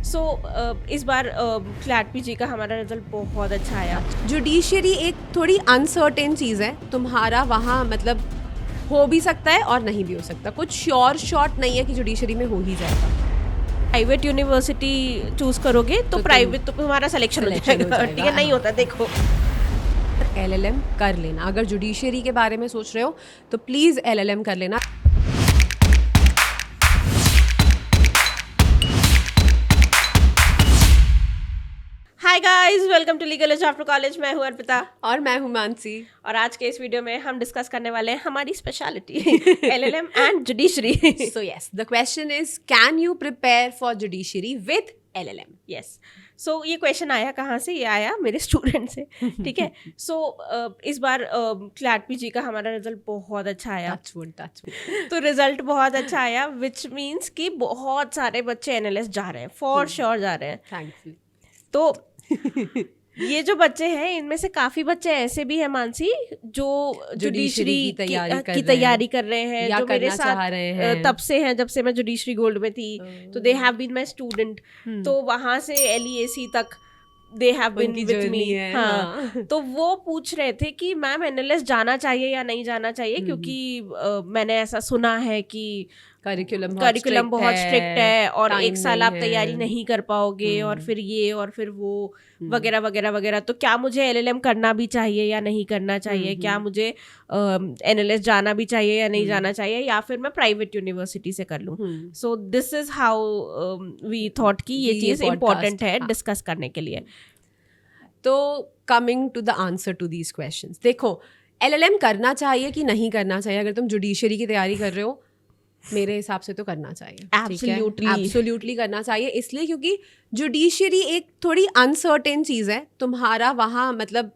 इस बार CLAT PG का हमारा रिजल्ट बहुत अच्छा आया। जुडिशरी एक थोड़ी अनसर्टेन चीज़ है, तुम्हारा वहाँ मतलब हो भी सकता है और नहीं भी हो सकता, कुछ श्योर शॉट नहीं है कि जुडिशरी में हो ही जाएगा। प्राइवेट यूनिवर्सिटी चूज करोगे तो प्राइवेट तो तुम्हारा सिलेक्शन हो जाएगा, ठीक है? नहीं होता, देखो LLM कर लेना। अगर जुडिशरी के बारे में सोच रहे हो तो प्लीज़ LLM कर लेना। Hi guys, welcome to legal edge after college. मैं हूँ अर्पिता और मैं हूँ मानसी, और आज के इस वीडियो में हम डिस्कस करने वाले हैं हमारी speciality LLM and judiciary. So yes, the question is, can you prepare for judiciary with LLM? Yes, so ये क्वेश्चन आया कहाँ से? ये आया मेरे स्टूडेंट से, ठीक है? इस बार क्लैट पीजी का हमारा रिजल्ट बहुत अच्छा आया। Touch wood. तो रिजल्ट बहुत अच्छा आया, विच मीन्स कि बहुत सारे बच्चे एनालिस्ट जा रहे हैं, फॉर श्योर जा रहे हैं। Thankfully. तो ये जो बच्चे हैं, इनमें से काफी बच्चे ऐसे भी हैं मानसी जो जुडिशरी की तैयारी कर रहे हैं, जो मेरे साथ तब से हैं, जब से मैं जुडिशरी गोल्ड में थी। तो they have been my student, तो वहां से LEAC तक they have been with me. हाँ, तो वो पूछ रहे थे कि मैम एनालिस्ट जाना चाहिए या नहीं जाना चाहिए, क्योंकि मैंने ऐसा सुना है कि करिकुलम बहुत स्ट्रिक्ट है और एक साल आप तैयारी नहीं कर पाओगे, और फिर ये और फिर वो वगैरह वगैरह वगैरह। तो क्या मुझे LLM करना भी चाहिए या नहीं करना चाहिए? क्या मुझे एनालिस्ट जाना भी चाहिए या नहीं जाना चाहिए, या फिर मैं प्राइवेट यूनिवर्सिटी से कर लूँ? So this is how we thought कि ये चीज़ इम्पोर्टेंट है डिस्कस करने के लिए। तो coming to the answer to these questions, देखो LLM करना चाहिए कि नहीं करना चाहिए। अगर तुम जुडिशरी की तैयारी कर रहे हो, मेरे हिसाब से तो करना चाहिए। एब्सोल्युटली करना चाहिए, इसलिए क्योंकि जुडिशरी एक थोड़ी अनसर्टेन चीज़ है, तुम्हारा वहाँ मतलब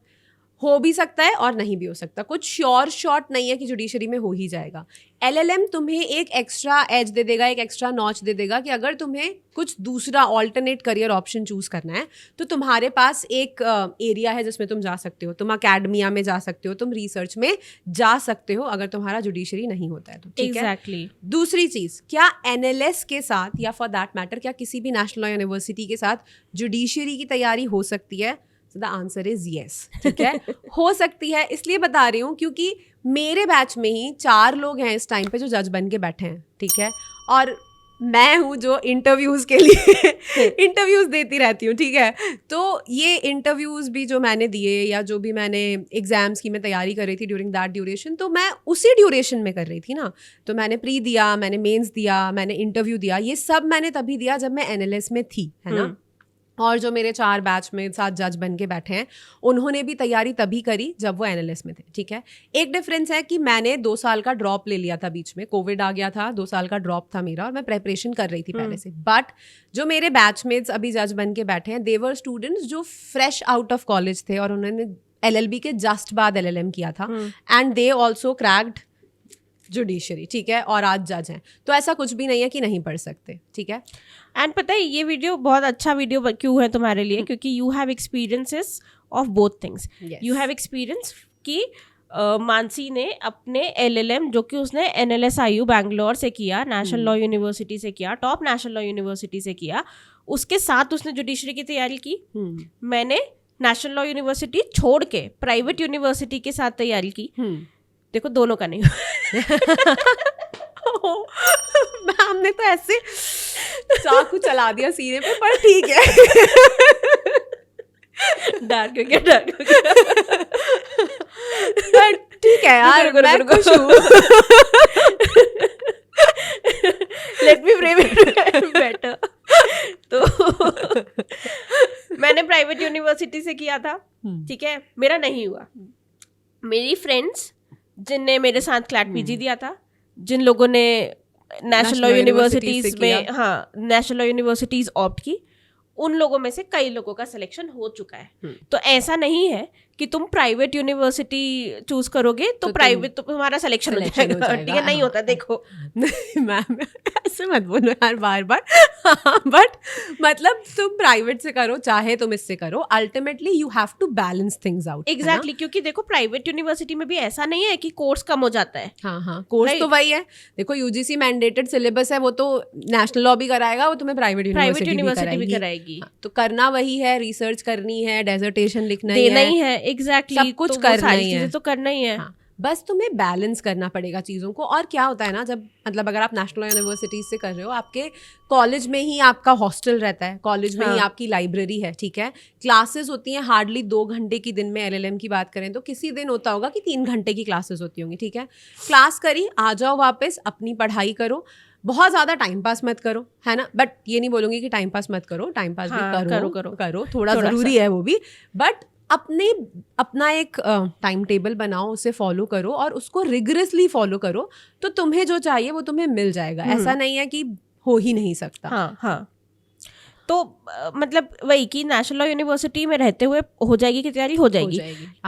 हो भी सकता है और नहीं भी हो सकता, कुछ श्योर शॉट नहीं है कि जुडिशरी में हो ही जाएगा। LLM तुम्हें एक एक्स्ट्रा एज दे देगा, एक एक्स्ट्रा नॉच दे देगा कि अगर तुम्हें कुछ दूसरा ऑल्टरनेट करियर ऑप्शन चूज करना है तो तुम्हारे पास एक एरिया है जिसमें तुम जा सकते हो। तुम अकेडमिया में जा सकते हो, तुम रिसर्च में जा सकते हो, अगर तुम्हारा जुडिशरी नहीं होता है तो, ठीक है? दूसरी चीज़, क्या NLS के साथ या फॉर दैट मैटर क्या किसी भी नेशनल लॉ यूनिवर्सिटी के साथ जुडिशरी की तैयारी हो सकती है? So the answer is yes, ठीक है? हो सकती है, इसलिए बता रही हूँ क्योंकि मेरे बैच में ही 4 लोग हैं इस टाइम पे जो जज बन के बैठे हैं, ठीक है? और मैं हूँ जो इंटरव्यूज़ के लिए इंटरव्यूज़ देती रहती हूँ, ठीक है? तो ये इंटरव्यूज़ भी जो मैंने दिए या जो भी मैंने एग्ज़ाम्स की मैं तैयारी कर रही थी ड्यूरिंग दैट ड्यूरेशन, तो मैं उसी ड्यूरेशन में कर रही थी ना। तो मैंने प्री दिया, मैंने मेंस दिया, मैंने इंटरव्यू दिया, ये सब मैंने तभी दिया जब मैं NLS में थी, है ना? और जो मेरे 4 बैच में 7 जज बन के बैठे हैं, उन्होंने भी तैयारी तभी करी जब वो NLS में थे, ठीक है? एक डिफरेंस है कि मैंने 2 साल का ड्रॉप ले लिया था, बीच में कोविड आ गया था, 2 साल का ड्रॉप था मेरा और मैं प्रेपरेशन कर रही थी पहले से। बट जो मेरे बैचमेट्स अभी जज बन के बैठे हैं, दे वर स्टूडेंट्स जो फ्रेश आउट ऑफ कॉलेज थे और उन्होंने LLB के जस्ट बाद LLM किया था, and they also cracked judiciary, ठीक है? और आज जज हैं। तो ऐसा कुछ भी नहीं है कि नहीं पढ़ सकते, ठीक है? एंड पता है ये वीडियो बहुत अच्छा वीडियो क्यों है तुम्हारे लिए? क्योंकि you have experiences of both things. You have experience कि मानसी ने अपने LLM, जो कि उसने NLSIU बैंगलोर से किया, नेशनल लॉ यूनिवर्सिटी से किया, टॉप नेशनल लॉ यूनिवर्सिटी से किया, उसके साथ उसने जुडिशरी की तैयारी की। मैंने नेशनल लॉ यूनिवर्सिटी छोड़ के प्राइवेट यूनिवर्सिटी के साथ तैयारी की। देखो दोनों का नहीं मैम ने तो ऐसे चाकू चला दिया सीने पे, पर ठीक है। डार्क हो गया पर ठीक है यार, मैं खुश हूँ। Let me frame it better. तो मैंने प्राइवेट यूनिवर्सिटी से किया था, ठीक है? मेरा नहीं हुआ। मेरी फ्रेंड्स जिनने मेरे साथ क्लैट पीजी दिया था, जिन लोगों ने नेशनल लॉ यूनिवर्सिटीज में, हाँ, नेशनल लॉ यूनिवर्सिटीज ऑप्ट की, उन लोगों में से कई लोगों का सिलेक्शन हो चुका है। तो ऐसा नहीं है कि तुम प्राइवेट यूनिवर्सिटी चूज करोगे तो प्राइवेट तो तुम्हारा सिलेक्शन हो जाएगा, ठीक है? नहीं होता, देखो नहीं मैम ऐसे मत बोलो यार बार बार बट मतलब तुम प्राइवेट से करो चाहे तुम इससे करो, ultimately you have to balance things out. Exactly, क्योंकि देखो प्राइवेट यूनिवर्सिटी में भी ऐसा नहीं है कि कोर्स कम हो जाता है। हाँ कोर्स तो वही है, देखो यूजीसी मैंडेटेड सिलेबस है, वो तो नेशनल लॉ भी कराएगा, वो तुम्हें प्राइवेट यूनिवर्सिटी भी कराएगी। तो करना वही है, रिसर्च करनी है, डेजर्टेशन लिखना ही है, एग्जैक्टली सब कुछ करना ही है, तो करना ही है। बस तुम्हें बैलेंस करना पड़ेगा चीज़ों को। और क्या होता है ना, जब मतलब अगर आप नेशनल यूनिवर्सिटीज से कर रहे हो, आपके कॉलेज में ही आपका हॉस्टल रहता है, कॉलेज में ही आपकी लाइब्रेरी है, ठीक है, क्लासेस होती हैं हार्डली 2 घंटे की दिन में। एलएलएम की बात करें तो किसी दिन होता होगा कि 3 घंटे की क्लासेस होती होंगी, ठीक है, क्लास करी, आ जाओ वापस, अपनी पढ़ाई करो, बहुत ज़्यादा टाइम पास मत करो, है ना। बट ये नहीं बोलूँगी कि टाइम पास मत करो, टाइम पास भी करो, थोड़ा ज़रूरी है वो भी, बट अपना एक टाइम टेबल बनाओ, उसे फॉलो करो और उसको रिगरसली फॉलो करो, तो तुम्हें जो चाहिए वो तुम्हें मिल जाएगा। ऐसा नहीं है कि हो ही नहीं सकता। हाँ तो मतलब वही कि नेशनल लॉ यूनिवर्सिटी में रहते हुए हो जाएगी कि तैयारी हो जाएगी।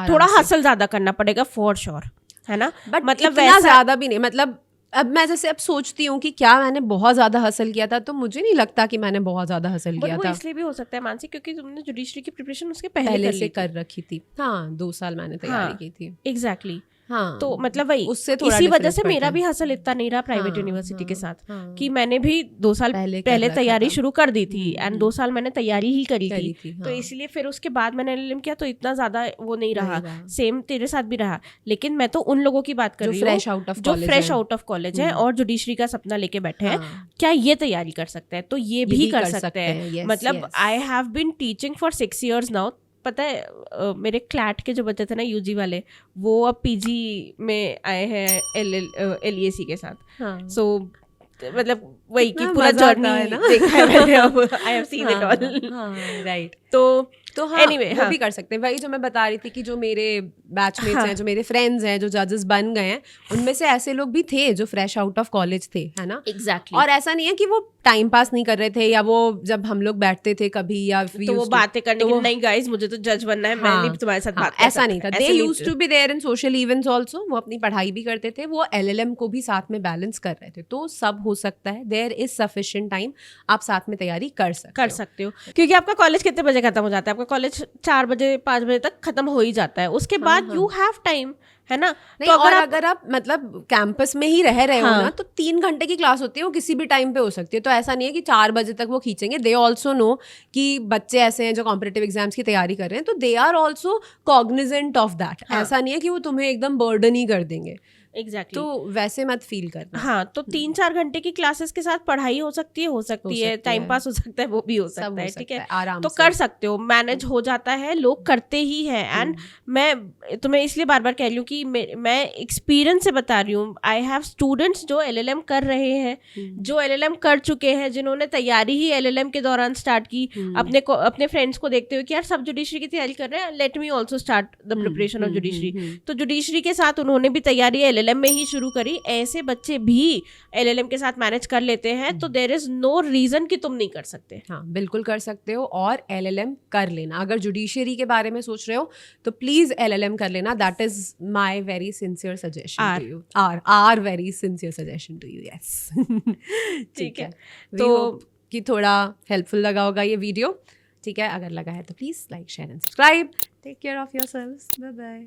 थोड़ा हसल ज्यादा करना पड़ेगा फॉर श्योर, है ना, बट मतलब वैसा ज्यादा भी नहीं। मतलब अब मैं जैसे अब सोचती हूँ कि क्या मैंने बहुत ज्यादा हसल किया था, तो मुझे नहीं लगता कि मैंने बहुत ज्यादा हसल किया था। इसलिए भी हो सकता है मानसी, क्योंकि तुमने जुडिशरी की प्रिपरेशन उसके पहले से कर रखी थी। हाँ 2 साल मैंने तैयारी की थी। एग्जैक्टली। हाँ तो मतलब वही उससे इसी वजह से मेरा भी हसल इतना नहीं रहा प्राइवेट यूनिवर्सिटी के साथ, कि मैंने भी 2 साल पहले तैयारी शुरू कर दी थी एंड 2 साल मैंने तैयारी ही करी थी। तो इसलिए फिर उसके बाद मैंने एलएलएम किया तो इतना ज्यादा वो नहीं रहा। सेम तेरे साथ भी रहा, लेकिन मैं तो उन लोगों की बात कर रही हूँ जो फ्रेश आउट ऑफ कॉलेज है और जुडिशरी का सपना लेके बैठे हैं। क्या ये तैयारी कर सकते हैं? तो ये भी कर सकते हैं। मतलब I have been teaching for 6 years now. पता है मेरे क्लैट के जो बच्चे थे ना यूजी वाले, वो अब पीजी में आए हैं एलईएसी के साथ। सो मतलब वही कि पूरा जर्नी देखा है मैंने, अब I have seen it all, right. तो हाँ anyway, वो भी कर सकते हैं। वही जो मैं बता रही थी कि जो मेरे बैचमेट्स हैं, जो मेरे फ्रेंड्स हैं, जो जजेस बन गए हैं, उनमें से ऐसे लोग भी थे जो फ्रेश आउट ऑफ कॉलेज थे, है ना। एग्जैक्टली। और ऐसा नहीं है कि वो टाइम पास नहीं कर रहे थे, या वो जब हम लोग बैठते थे कभी या तो वो बातें करने की नहीं गाइस मुझे तो जज बनना है, मैं नहीं तुम्हारे साथ बात कर सकता। ऐसा नहीं था। They used to be there in social events also. वो अपनी पढ़ाई भी करते थे, वो एलएलएम को भी साथ में बैलेंस कर रहे थे। तो सब हो सकता है, देयर इज सफिशिएंट टाइम, आप साथ में तैयारी कर सकते हो। क्योंकि आपका कॉलेज कितने बजे खत्म हो जाता है? आपका कॉलेज 4 बजे 5 बजे तक खत्म हो ही जाता है। उसके बाद यू हैव टाइम, है ना। नहीं, तो अगर आप मतलब कैंपस में ही रह रहे हो ना, तो 3 घंटे की क्लास होती है, वो किसी भी टाइम पे हो सकती है। तो ऐसा नहीं है कि 4 बजे तक वो खींचेंगे। दे ऑल्सो नो कि बच्चे ऐसे हैं जो कॉम्पिटिटिव एग्जाम्स की तैयारी कर रहे हैं, तो they are also cognizant of that. ऐसा नहीं है कि वो तुम्हें एकदम बर्डन ही कर देंगे। एग्जैक्टली। तो वैसे मत फील करना। हाँ, तो 3-4 घंटे की क्लासेस के साथ पढ़ाई हो सकती है, टाइम पास हो सकता है, वो भी हो सकता है, ठीक है, आराम तो कर सकते हो, मैनेज हो जाता है, लोग करते ही हैं। एंड मैं तुम्हें इसलिए बार बार कह रही हूँ कि मैं एक्सपीरियंस से बता रही हूँ। आई हैव स्टूडेंट्स जो एलएलएम कर रहे हैं, जो एलएलएम कर चुके हैं, जिन्होंने तैयारी ही एलएलएम के दौरान स्टार्ट की, अपने फ्रेंड्स को देखते हुए कि यार सब जुडिशरी की तैयारी कर रहे हैं, let me also start the preparation of judiciary. तो जुडिशरी के साथ उन्होंने भी तैयारी एलएलएम में ही शुरू करी। ऐसे बच्चे भी एलएलएम के साथ मैनेज कर लेते हैं, तो देयर इज नो रीजन कि तुम नहीं कर सकते। हाँ बिल्कुल कर सकते हो, और एलएलएम कर लेना। अगर जुडिशरी के बारे में सोच रहे हो तो प्लीज एलएलएम कर लेना। That is my very sincere suggestion to you, or very sincere suggestion to you. Yes ठीक है, तो कि थोड़ा हेल्पफुल लगा होगा ये वीडियो, ठीक है। अगर लगा है तो please like, share and subscribe. Take care of yourselves, bye bye.